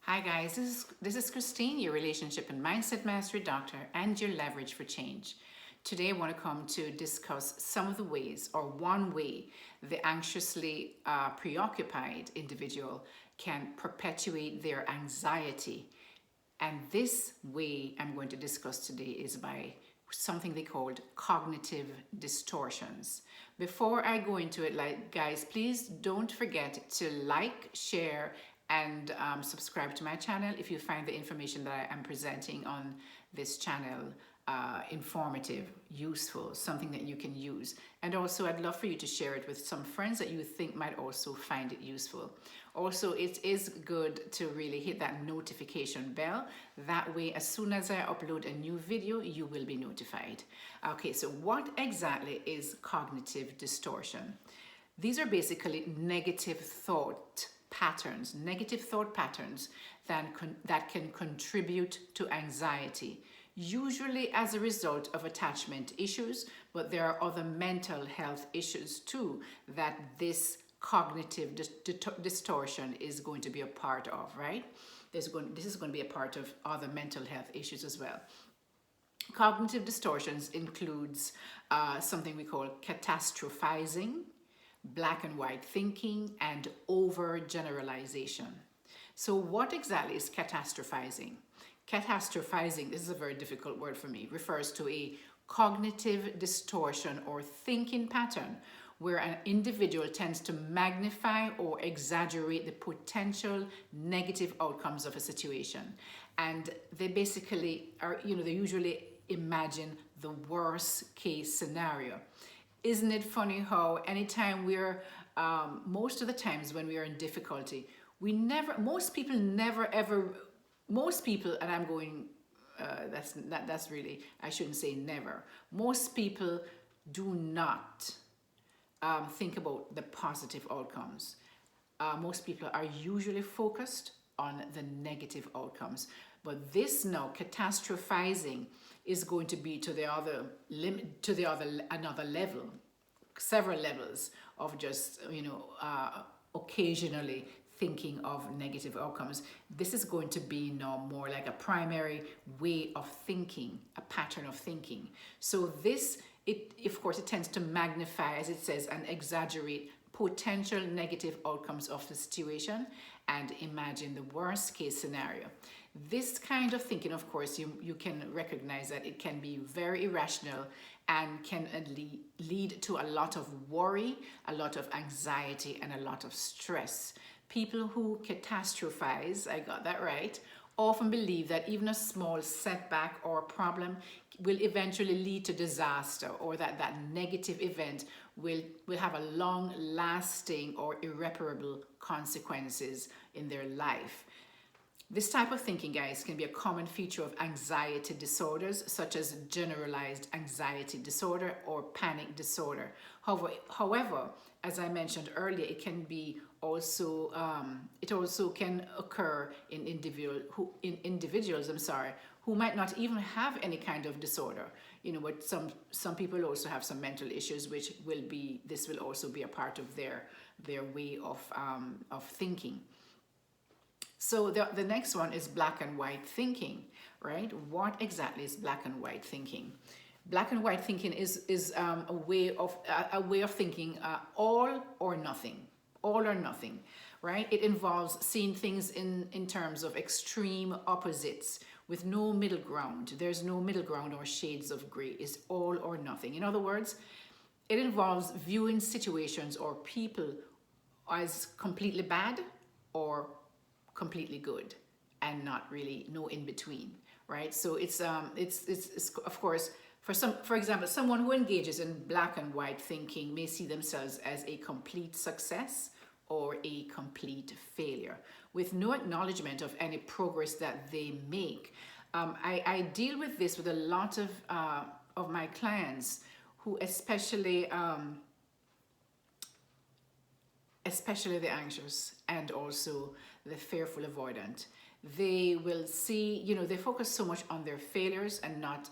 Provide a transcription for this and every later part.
Hi guys, this is Christine, your relationship and mindset mastery doctor and your leverage for change. Today I want to come to discuss some of the ways, or one way, the anxiously preoccupied individual can perpetuate their anxiety. And this way I'm going to discuss today is by something they called cognitive distortions. Before I go into it, guys, please don't forget to like, share, and subscribe to my channel if you find the information that I am presenting on this channel informative, useful, something that you can use. And also I'd love for you to share it with some friends that you think might also find it useful. Also, it is good to really hit that notification bell. That way, as soon as I upload a new video, you will be notified. Okay, so what exactly is cognitive distortion? These are basically negative thought patterns that can contribute to anxiety, usually as a result of attachment issues, but there are other mental health issues too that this cognitive distortion is going to be a part of, right? This is going to be a part of other mental health issues as well. Cognitive distortions includes something we call catastrophizing, black and white thinking, and overgeneralization. So what exactly is catastrophizing? Catastrophizing, this is a very difficult word for me, refers to a cognitive distortion or thinking pattern where an individual tends to magnify or exaggerate the potential negative outcomes of a situation. And they basically are, they usually imagine the worst case scenario. Isn't it funny how anytime most of the times when we are in difficulty, most people, and I'm going, that's really, I shouldn't say never. Most people do not think about the positive outcomes. Most people are usually focused on the negative outcomes. But this now, catastrophizing, is going to be another level, several levels of just, occasionally thinking of negative outcomes. This is going to be now more like a primary way of thinking, a pattern of thinking. So of course, it tends to magnify, as it says, and exaggerate potential negative outcomes of the situation and imagine the worst case scenario. This kind of thinking, of course, you can recognize that it can be very irrational and can lead to a lot of worry, a lot of anxiety, and a lot of stress. People who catastrophize, I got that right, often believe that even a small setback or problem will eventually lead to disaster, or that negative event will have a long-lasting or irreparable consequences in their life. This type of thinking, guys, can be a common feature of anxiety disorders, such as generalized anxiety disorder or panic disorder. However, as I mentioned earlier, it can be also it also can occur in individuals who might not even have any kind of disorder. But some people also have some mental issues, this will also be a part of their way of thinking. So the next one is black and white thinking, right? What exactly is black and white thinking? Black and white thinking is a way of thinking all or nothing, right? It involves seeing things in terms of extreme opposites with no middle ground. There's no middle ground or shades of gray. It's all or nothing. In other words, it involves viewing situations or people as completely bad or completely good, and not really no in between, right? So it's of course, for example, someone who engages in black and white thinking may see themselves as a complete success or a complete failure, with no acknowledgement of any progress that they make. I deal with this with a lot of my clients who, especially the anxious and also the fearful avoidant, they will see, they focus so much on their failures and not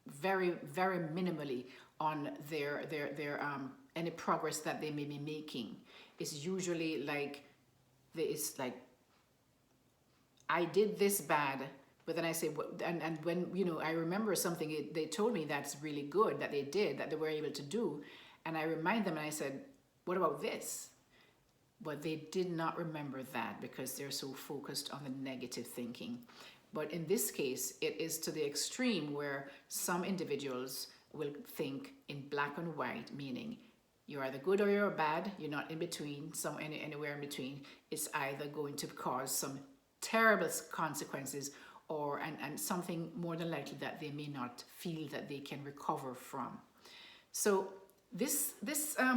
very, very minimally on their any progress that they may be making. It's usually like I did this bad, but then I say, and when, I remember something they told me that's really good that they did, that they were able to do. And I remind them and I said, what about this? But they did not remember that because they're so focused on the negative thinking. But in this case, it is to the extreme where some individuals will think in black and white, meaning you're either good or you're bad. You're not in between, anywhere in between. It's either going to cause some terrible consequences or and something more than likely that they may not feel that they can recover from. So this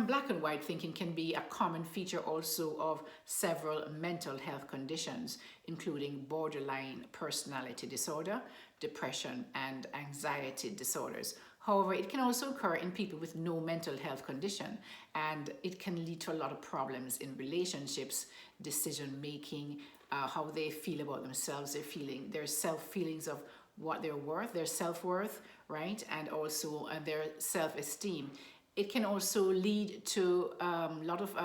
black and white thinking can be a common feature also of several mental health conditions, including borderline personality disorder, depression, and anxiety disorders. However, it can also occur in people with no mental health condition, and it can lead to a lot of problems in relationships, decision making, how they feel about themselves, their feelings of what they're worth, their self-worth, right? And also their self-esteem. It can also lead to a lot of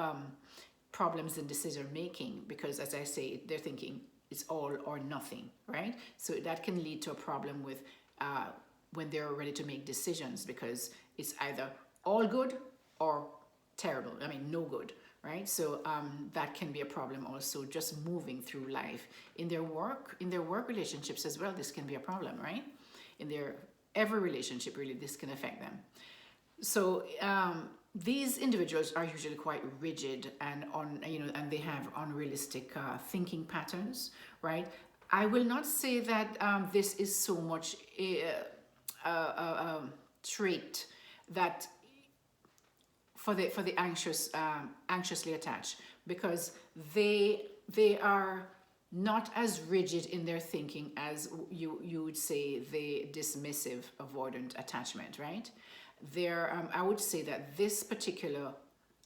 problems in decision making because, as I say, they're thinking it's all or nothing, right? So that can lead to a problem with when they're ready to make decisions because it's either all good or terrible. I mean, no good, right? So that can be a problem also just moving through life. In their work relationships as well, this can be a problem, right? In their every relationship, really, this can affect them. So these individuals are usually quite rigid and and they have unrealistic thinking patterns, right? I will not say that this is so much a trait that for the anxiously attached, because they are not as rigid in their thinking as you would say the dismissive avoidant attachment, right? I would say that this particular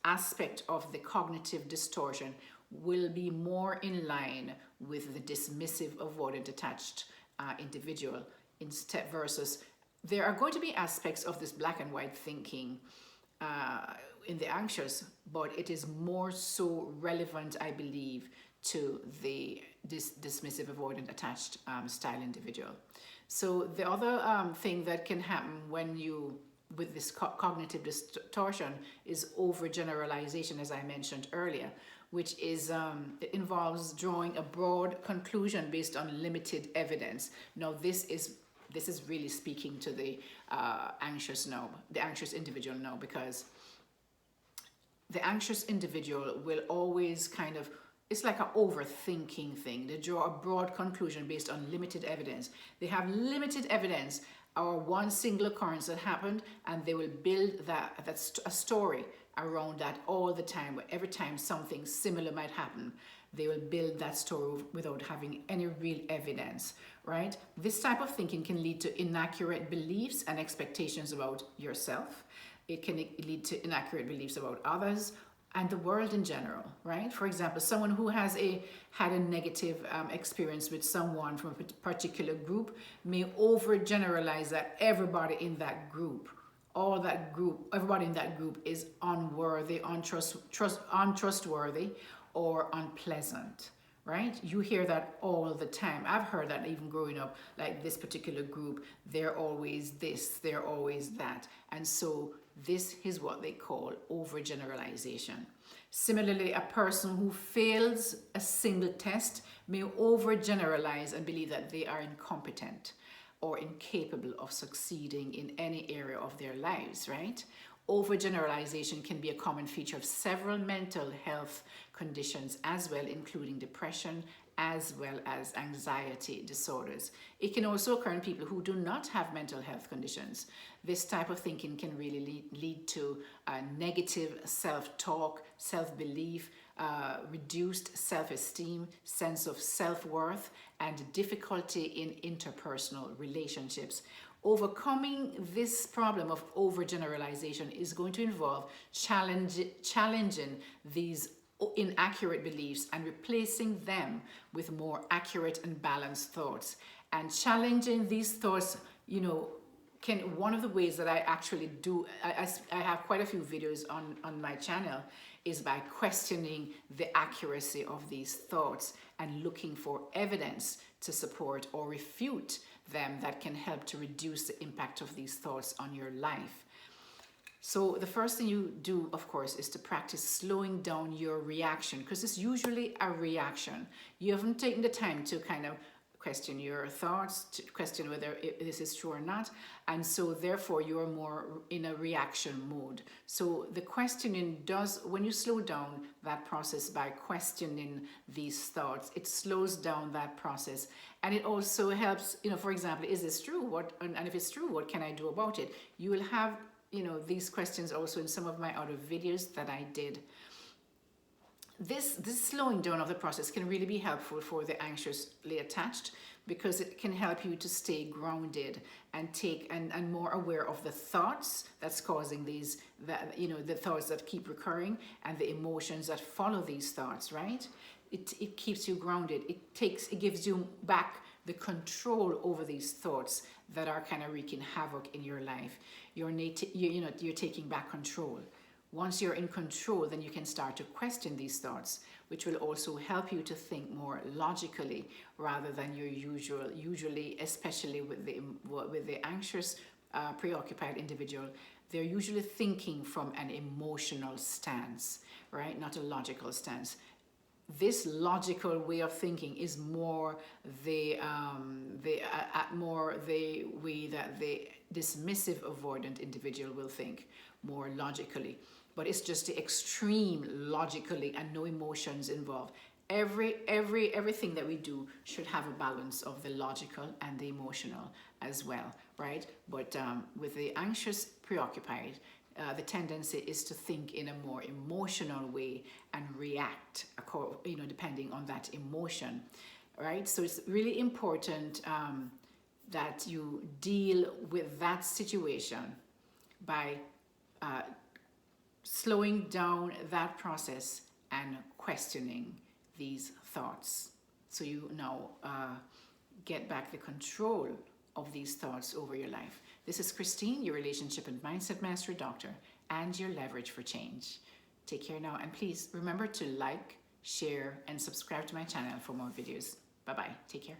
aspect of the cognitive distortion will be more in line with the dismissive avoidant attached individual instead versus there are going to be aspects of this black and white thinking in the anxious, but it is more so relevant, I believe, to the dismissive avoidant attached style individual. So the other thing that can happen with this cognitive distortion is overgeneralization, as I mentioned earlier, which is it involves drawing a broad conclusion based on limited evidence. Now, this is really speaking to the anxious individual now, because the anxious individual will always it's like an overthinking thing. They draw a broad conclusion based on limited evidence. They have limited evidence or one single occurrence that happened, and they will build that's a story around that all the time. Where every time something similar might happen, they will build that story without having any real evidence, right? This type of thinking can lead to inaccurate beliefs and expectations about yourself. It can lead to inaccurate beliefs about others and the world in general, right? For example, someone who has had a negative experience with someone from a particular group may overgeneralize that everybody in that group, everybody in that group is unworthy, untrustworthy, or unpleasant, right? You hear that all the time. I've heard that even growing up, like this particular group, they're always this, they're always that. And so this is what they call overgeneralization. Similarly, a person who fails a single test may overgeneralize and believe that they are incompetent or incapable of succeeding in any area of their lives, right? Overgeneralization can be a common feature of several mental health conditions as well, including depression as well as anxiety disorders. It can also occur in people who do not have mental health conditions. This type of thinking can really lead to negative self-talk, self-belief, reduced self-esteem, sense of self-worth, and difficulty in interpersonal relationships. Overcoming this problem of overgeneralization is going to involve challenging these inaccurate beliefs and replacing them with more accurate and balanced thoughts. And challenging these thoughts, one of the ways that I actually do, I have quite a few videos on my channel, is by questioning the accuracy of these thoughts and looking for evidence to support or refute them that can help to reduce the impact of these thoughts on your life. So the first thing you do, of course, is to practice slowing down your reaction, because it's usually a reaction. You haven't taken the time to kind of question your thoughts, to question whether this is true or not, and so therefore you're more in a reaction mode. So the questioning does, when you slow down that process by questioning these thoughts, it slows down that process, and it also helps, for example, is this true? What, and if it's true, what can I do about it? You will have, these questions also in some of my other videos that I did. This slowing down of the process can really be helpful for the anxiously attached, because it can help you to stay grounded and and more aware of the thoughts that's causing these, the thoughts that keep recurring and the emotions that follow these thoughts, right? It keeps you grounded. It gives you back the control over these thoughts that are kind of wreaking havoc in your life. You're taking back control. Once you're in control, then you can start to question these thoughts, which will also help you to think more logically rather than your usually, especially with the anxious, preoccupied individual, they're usually thinking from an emotional stance, right? Not a logical stance. This logical way of thinking is more the way that the dismissive avoidant individual will think, more logically. But it's just the extreme logically and no emotions involved. Everything that we do should have a balance of the logical and the emotional as well, right? But with the anxious preoccupied, the tendency is to think in a more emotional way and react, depending on that emotion, right? So it's really important that you deal with that situation by slowing down that process and questioning these thoughts. So you now get back the control of these thoughts over your life. This is Christine, your relationship and mindset mastery doctor, and your leverage for change. Take care now, and please remember to like, share, and subscribe to my channel for more videos. Bye-bye. Take care.